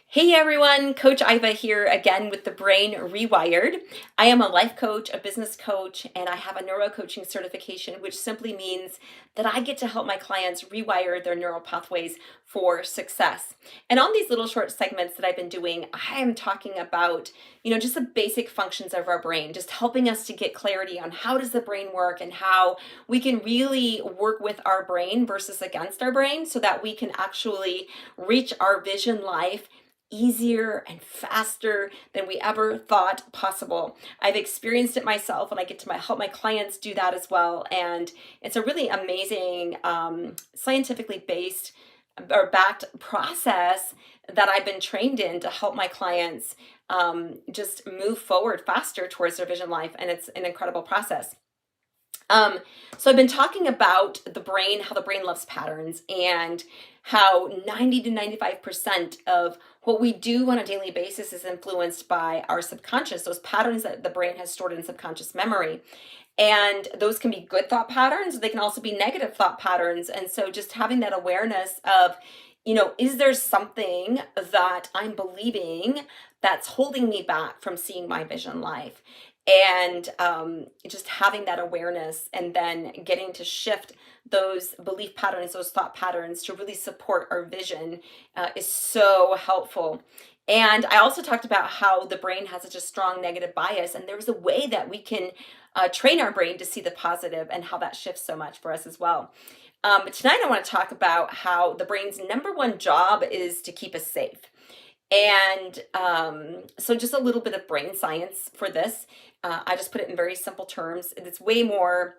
Hey everyone, Coach Iva here again with the Brain Rewired. I am a life coach, a business coach, and I have a neuro coaching certification, which simply means that I get to help my clients rewire their neural pathways for success. And on these little short segments that I've been doing, I am talking about, just the basic functions of our brain, just helping us to get clarity on how does the brain work and how we can really work with our brain versus against our brain so that we can actually reach our vision life easier and faster than we ever thought possible. I've experienced it myself and I get to help my clients do that as well. And it's a really amazing, scientifically based or backed process that I've been trained in to help my clients just move forward faster towards their vision life. And it's an incredible process. Um, so I've been talking about the brain, how the brain loves patterns, and how 90 to 95% of what we do on a daily basis is influenced by our subconscious, those patterns that the brain has stored in subconscious memory. And those can be good thought patterns, they can also be negative thought patterns. And so just having that awareness of, is there something that I'm believing that's holding me back from seeing my vision life? And just having that awareness and then getting to shift those belief patterns, those thought patterns to really support our vision is so helpful. And I also talked about how the brain has such a strong negative bias, and there's a way that we can train our brain to see the positive and how that shifts so much for us as well. Tonight, I want to talk about how the brain's number one job is to keep us safe. And so, just a little bit of brain science for this. I just put it in very simple terms. It's way more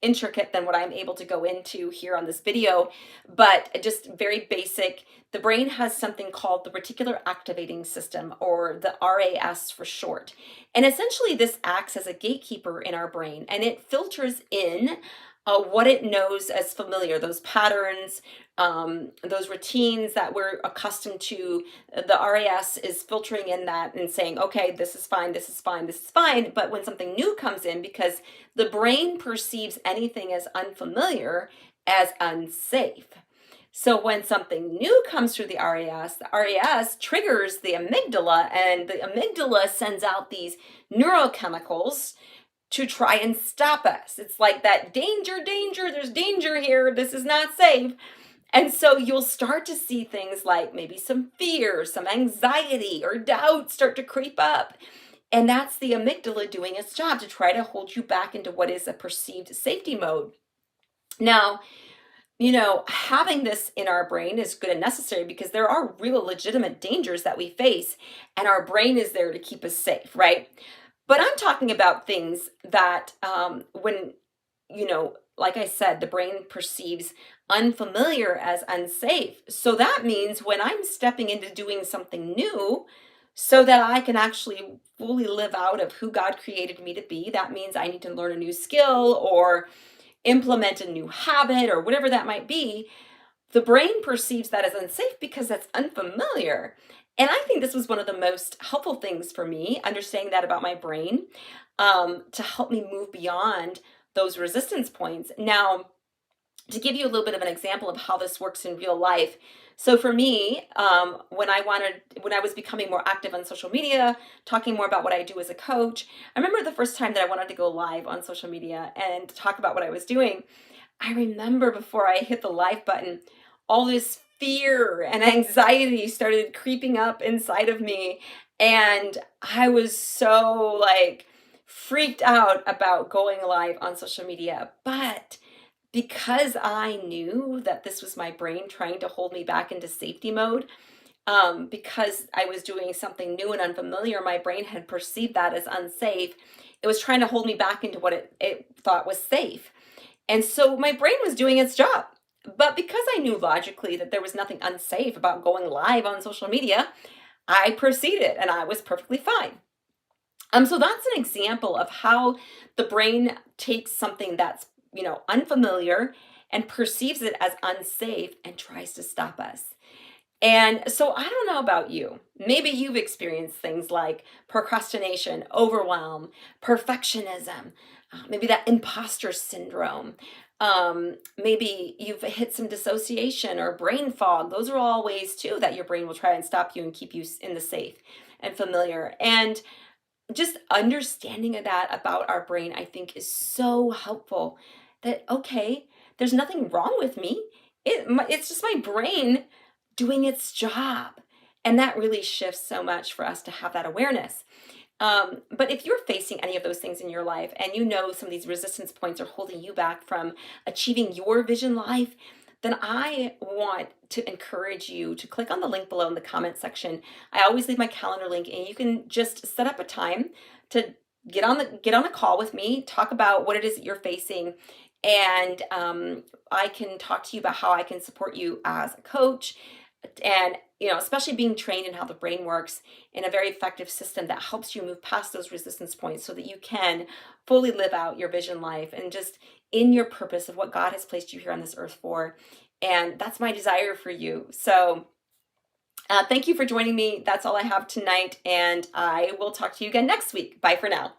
intricate than what I'm able to go into here on this video, but just very basic. The brain has something called the reticular activating system, or the RAS for short. And essentially, this acts as a gatekeeper in our brain, and it filters in what it knows as familiar, those patterns, those routines that we're accustomed to. The RAS is filtering in that and saying, okay, this is fine, this is fine, this is fine. But when something new comes in, because the brain perceives anything as unfamiliar as unsafe. So when something new comes through the RAS triggers the amygdala, and the amygdala sends out these neurochemicals to try and stop us. It's like that danger, danger, there's danger here, this is not safe. And so you'll start to see things like maybe some fear, some anxiety, or doubt start to creep up. And that's the amygdala doing its job to try to hold you back into what is a perceived safety mode. Now, having this in our brain is good and necessary because there are real legitimate dangers that we face, and our brain is there to keep us safe, right? But I'm talking about things that when, like I said, the brain perceives unfamiliar as unsafe. So that means when I'm stepping into doing something new so that I can actually fully live out of who God created me to be, that means I need to learn a new skill or implement a new habit or whatever that might be. The brain perceives that as unsafe because that's unfamiliar. And I think this was one of the most helpful things for me, understanding that about my brain, to help me move beyond those resistance points. Now, to give you a little bit of an example of how this works in real life. So for me, when I was becoming more active on social media, talking more about what I do as a coach, I remember the first time that I wanted to go live on social media and talk about what I was doing. I remember before I hit the live button, all this fear and anxiety started creeping up inside of me. And I was so freaked out about going live on social media. But because I knew that this was my brain trying to hold me back into safety mode, because I was doing something new and unfamiliar, my brain had perceived that as unsafe. It was trying to hold me back into what it thought was safe. And so my brain was doing its job. But because I knew logically that there was nothing unsafe about going live on social media, I proceeded and I was perfectly fine. So that's an example of how the brain takes something that's, unfamiliar and perceives it as unsafe and tries to stop us. And so I don't know about you. Maybe you've experienced things like procrastination, overwhelm, perfectionism, maybe that imposter syndrome. Maybe you've hit some dissociation or brain fog. Those are all ways too that your brain will try and stop you and keep you in the safe and familiar. And just understanding of that about our brain, I think, is so helpful. That okay, there's nothing wrong with me. It's just my brain doing its job, and that really shifts so much for us to have that awareness. But if you're facing any of those things in your life and you know some of these resistance points are holding you back from achieving your vision life, then I want to encourage you to click on the link below in the comment section. I always leave my calendar link, and you can just set up a time to get on a call with me, talk about what it is that you're facing, and I can talk to you about how I can support you as a coach, and especially being trained in how the brain works in a very effective system that helps you move past those resistance points so that you can fully live out your vision life and just in your purpose of what God has placed you here on this earth for. And that's my desire for you. So thank you for joining me. That's all I have tonight, and I will talk to you again next week. Bye for now.